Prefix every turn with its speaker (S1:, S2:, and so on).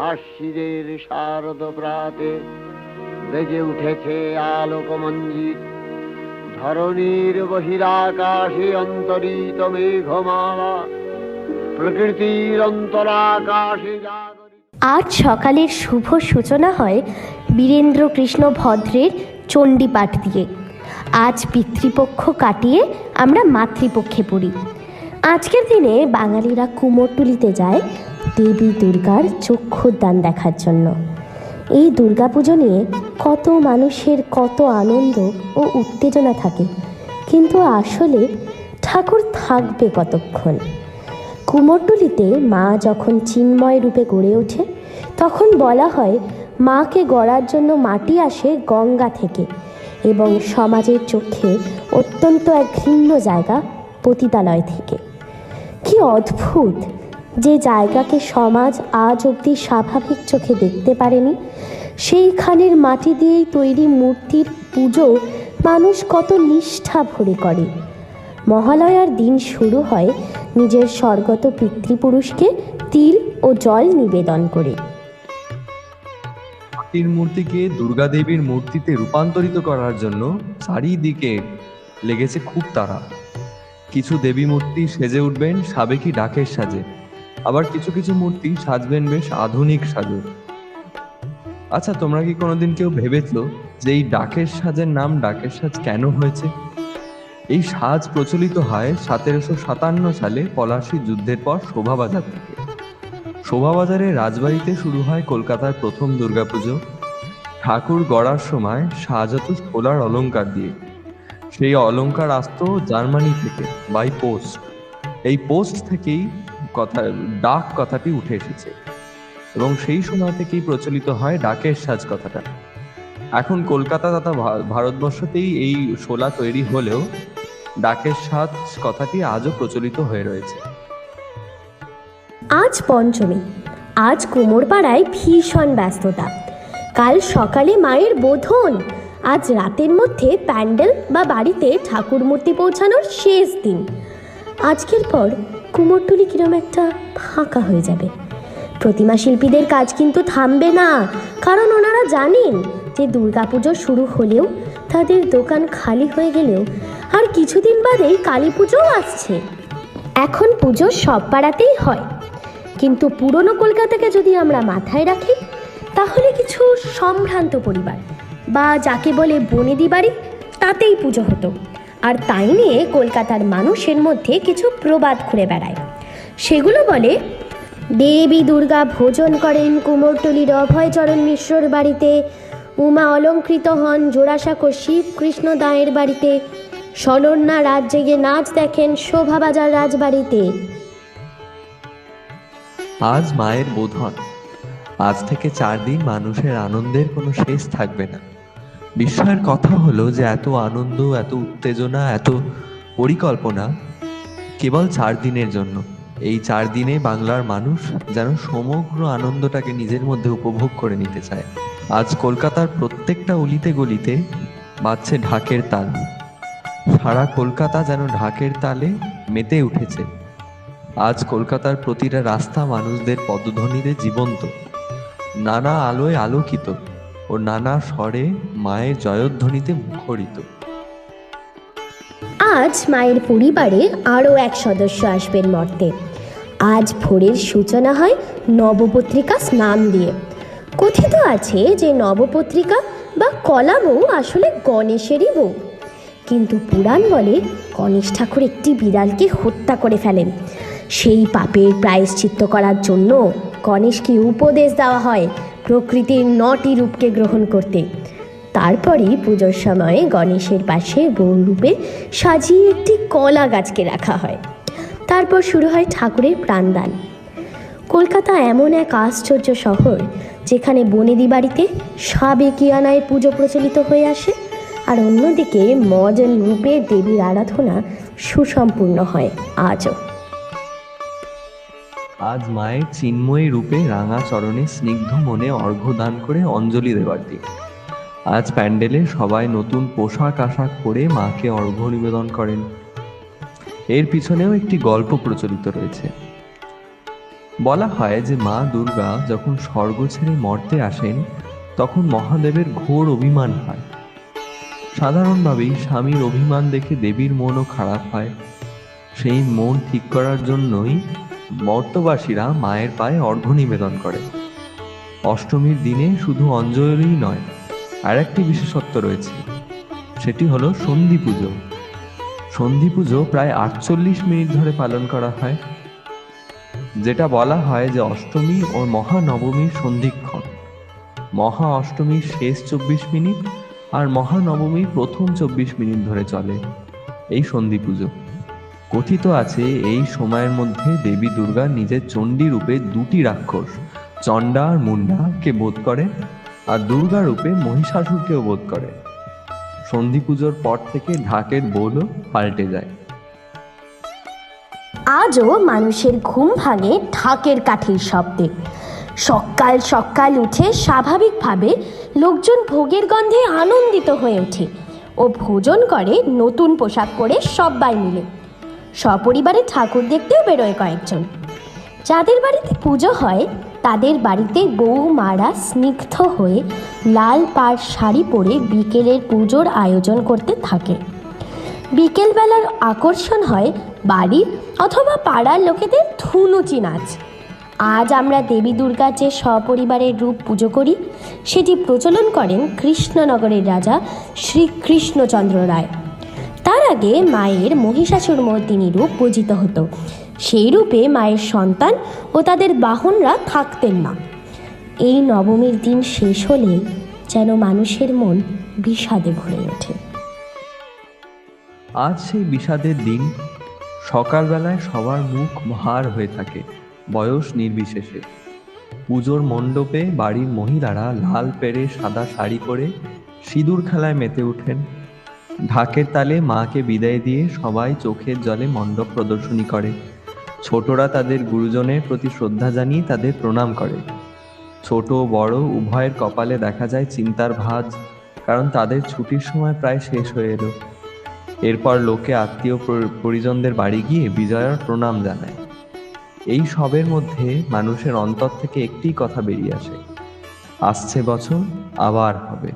S1: আশ্বিনের শারদ প্রাতে বেজে উঠেছে আলোকমঞ্জিত। ধরণীর বহিরাকাশে অন্তরিত মেঘমালা, প্রকৃতির অন্তরাকাশে জাগরিত।
S2: আজ সকালের শুভ সূচনা হয় বীরেন্দ্র কৃষ্ণ ভদ্রের চণ্ডীপাঠ দিয়ে। আজ পিতৃপক্ষ কাটিয়ে আমরা মাতৃপক্ষে পড়ি। আজকের দিনে বাঙালিরা কুমোরটুলিতে যায় দেবী দুর্গার চক্ষুদান দেখার জন্য। এই দুর্গাপুজো নিয়ে কত মানুষের কত আনন্দ ও উত্তেজনা থাকে, কিন্তু আসলে ঠাকুর থাকবে কতক্ষণ? কুমোরটুলিতে মা যখন চিন্ময় রূপে গড়ে ওঠে, তখন বলা হয় মাকে গড়ার জন্য মাটি আসে গঙ্গা থেকে, এবং সমাজের চোখে অত্যন্ত এক ঘৃণ্য জায়গা পতিতালয় থেকে। কি অদ্ভুত যে জায়গাকে সমাজ আজ অবধি স্বাভাবিক চোখে দেখতে পারেনি, সেইখানের মাটি দিয়েই তৈরি মূর্তির পুজো মানুষ কত নিষ্ঠা ভরে করে। মহালয়ার দিন শুরু হয় নিজের স্বর্গত পিতৃপুরুষকে তিল ও জল নিবেদন করে।
S3: মাটির মূর্তিকে দুর্গা দেবীর মূর্তিতে রূপান্তরিত করার জন্য চারিদিকে লেগেছে খুব তাড়া। কিছু দেবী মূর্তি সেজে উঠবেন সাবেকি ডাকের সাজে, আবার কিছু কিছু মূর্তি সাজবেন বেশ আধুনিক সাজে। আচ্ছা, তোমরা কি কোনোদিন কেউ ভেবেছো যে এই ডাকের সাজের নাম ডাকের সাজ কেন হয়েছে? এই সাজ প্রচলিত হয় 1757 সালে পলাশী যুদ্ধের পর শোভাবাজার থেকে। শোভাবাজারের রাজবাড়িতে শুরু হয় কলকাতার প্রথম দুর্গাপুজো। ঠাকুর গড়ার সময় সাজ হতো সোলার অলংকার দিয়ে। সেই অলংকার আসতো জার্মানি থেকে বাই পোস্ট। এই পোস্ট থেকেই ডাক কথাটি উঠে এসেছে, এবং সেই সময় থেকেই প্রচলিত হয় ডাকের সাজ কথাটা। এখন কলকাতা তথা ভারতবর্ষতেই এই শোলা তৈরি হলেও ডাকের সাজ কথাটি আজও প্রচলিত হয়ে রয়েছে।
S2: আজ পঞ্চমী। আজ কুমোরপাড়ায় ভীষণ ব্যস্ততা। কাল সকালে মায়ের বোধন। আজ রাতের মধ্যে প্যান্ডেল বা বাড়িতে ঠাকুর মূর্তি পৌঁছানোর শেষ দিন। আজকের পর কুমোরটুলি কিরম একটা ফাঁকা হয়ে যাবে। প্রতিমা শিল্পীদের কাজ কিন্তু থামবে না, কারণ ওনারা জানেন যে দুর্গাপুজো শুরু হলেও তাদের দোকান খালি হয়ে গেলেও আর কিছুদিন বাদেই কালী পুজোও আসছে। এখন পুজো সব পাড়াতেই হয়, কিন্তু পুরনো কলকাতাকে যদি আমরা মাথায় রাখি, তাহলে কিছু সম্ভ্রান্ত পরিবার বা যাকে বলে বনেদি বাড়ি, তাতেই পুজো হতো। আর তাই নিয়ে কলকাতার মানুষের মধ্যে কিছু প্রবাদ ঘুরে বেড়ায়। সেগুলো বলে, দেবী দুর্গা ভোজন করেন কুমোরটুলির অভয়চরণ মিশ্রর বাড়িতে, উমা অলঙ্কৃত হন জোড়াসাঁকো শিব কৃষ্ণ দায়ের বাড়িতে, সলন্না রাত জেগে নাচ দেখেন শোভাবাজার রাজবাড়িতে।
S3: আজ মায়ের বোধন। আজ থেকে 4 দিন মানুষের আনন্দের কোনো শেষ থাকবে না। বিস্ময়ের কথা হলো যে এত আনন্দ, এত উত্তেজনা, এত পরিকল্পনা কেবল 4 দিনের জন্য। এই 4 দিনে বাংলার মানুষ যেন সমগ্র আনন্দটাকে নিজের মধ্যে উপভোগ করে নিতে চায়। আজ কলকাতার প্রত্যেকটা অলিতে গলিতে বাজছে ঢাকের তাল। সারা কলকাতা যেন ঢাকের তালে মেতে উঠেছে। আজ কলকাতার প্রতিটা রাস্তা মানুষদের পদধ্বনিতে জীবন্ত, নানা আলোয় আলোকিত ও নানা স্বরে মায়ের জয়ধ্বনিতে মুখরিত।
S2: আজ মায়ের পরিবারে আরও এক সদস্য আসবেন মর্তে। আজ ভোরের সূচনা হয় নবপত্রিকা স্নান দিয়ে। কথিত আছে যে নবপত্রিকা বা কলা বউ আসলে গণেশেরই বউ, কিন্তু পুরাণ বলে গণেশ ঠাকুর একটি বিড়ালকে হত্যা করে ফেলেন। সেই পাপের প্রায়শ্চিত্ত করার জন্য গণেশকে উপদেশ দেওয়া হয় প্রকৃতির 9টি রূপকে গ্রহণ করতে। তারপরেই পুজোর সময় গণেশের পাশে গৌরূপে সাজিয়ে একটি কলা গাছকে রাখা হয়। তারপর শুরু হয় ঠাকুরের প্রাণদান। কলকাতা এমন এক আশ্চর্য শহর যেখানে বনেদি বাড়িতে সাবেকিয়ানায় পুজো প্রচলিত হয়ে আসে, আর অন্যদিকে মডার্ন রূপে দেবীর আরাধনা সুসম্পূর্ণ হয় আজও।
S3: আজ মায়ের চিন্ময়ী রূপে রাঙা চরণে স্নিগ্ধ মনে অর্ঘ্য দান করে অঞ্জলি দেবার দিন। আজ প্যান্ডেলে সবাই নতুন পোশাক আশাক পরে মাকে অর্ঘ্য নিবেদন করেন। এর পিছনেও একটি গল্প প্রচলিত রয়েছে। বলা হয় যে মা দুর্গা যখন স্বর্গ ছেড়ে মর্তে আসেন তখন মহাদেবের ঘোর অভিমান হয়। সাধারণভাবেই স্বামীর অভিমান দেখে দেবীর মনও খারাপ হয়। সেই মন ঠিক করার জন্যই মর্তবাসীরা মায়ের পায়ে অর্ঘ্য নিবেদন করে। অষ্টমীর দিনে শুধু অঞ্জলিই নয়, আর একটি বিশেষত্ব রয়েছে, সেটি হলো সন্ধি পুজো। সন্ধি পুজো প্রায় 48 মিনিট ধরে পালন করা হয়, যেটা বলা হয় যে অষ্টমী ও মহানবমীর সন্ধিক্ষণ। মহা অষ্টমীর শেষ 24 মিনিট আর মহানবমীর প্রথম 24 মিনিট ধরে চলে এই সন্ধি পুজো। কথিত আছে এই সময়ের মধ্যে দেবী দুর্গা নিজের চণ্ডী রূপে দুটি রাক্ষস, চণ্ডা আর মুন্ডাকে বধ করে, আর দুর্গা রূপে মহিষাসুরকেও বধ করে। সন্ধি পুজোর পর থেকে ঢাকের বোলও পাল্টে যায়।
S2: আজও মানুষের ঘুম ভাঙে ঢাকের কাঠির শব্দে। সকাল সকাল উঠে স্বাভাবিকভাবে লোকজন ভোগের গন্ধে আনন্দিত হয়ে ওঠে ও ভোজন করে নতুন পোশাক পরে সবাই মিলে। সপরিবারে ঠাকুর দেখতেও বেরোয় কয়েকজন। যাদের বাড়িতে পুজো হয় তাদের বাড়িতে বৌমারা স্নিগ্ধ হয়ে লাল পাড় শাড়ি পরে বিকেলের পুজোর আয়োজন করতে থাকে। বিকেলবেলার আকর্ষণ হয় বাড়ির অথবা পাড়ার লোকেদের ধুনুচি নাচ। আজ আমরা দেবী দুর্গার যে সপরিবারের রূপ পুজো করি সেটি প্রচলন করেন কৃষ্ণনগরের রাজা শ্রীকৃষ্ণচন্দ্র রায়। তার আগে মায়ের মহিষাসুরমর্দিনী রূপ পূজিত হতো। সেই রূপে মায়ের সন্তান ও তাদের বাহনরা থাকতেন না। এই নবমীর দিন শেষ হলে যেন মানুষের মন বিষাদে ভরে ওঠে।
S3: আজ সেই বিষাদের দিন। সকালবেলায় সবার মুখ ভার হয়ে থাকে, বয়স নির্বিশেষে। পুজোর মণ্ডপে বাড়ির মহিলারা লাল পেরে সাদা শাড়ি পরে সিঁদুর খেলায় মেতে ওঠেন। ঢাকের তালে মাকে বিদায় দিয়ে সবাই চোখের জলে মণ্ডপ প্রদর্শনী করে। ছোটরা তাদের গুরুজনের প্রতি শ্রদ্ধা জানিয়ে তাদের প্রণাম করে। ছোট বড় উভয়ের কপালে দেখা যায় চিন্তার ভাঁজ, কারণ তাদের ছুটির সময় প্রায় শেষ হয়ে এলো। এরপর লোকে আত্মীয় পরিজনদের বাড়ি গিয়ে বিজয়ার প্রণাম জানায়। এই সবের মধ্যে মানুষের অন্তর থেকে একটি কথা বেরিয়ে আসে, আসছে বছর আবার হবে।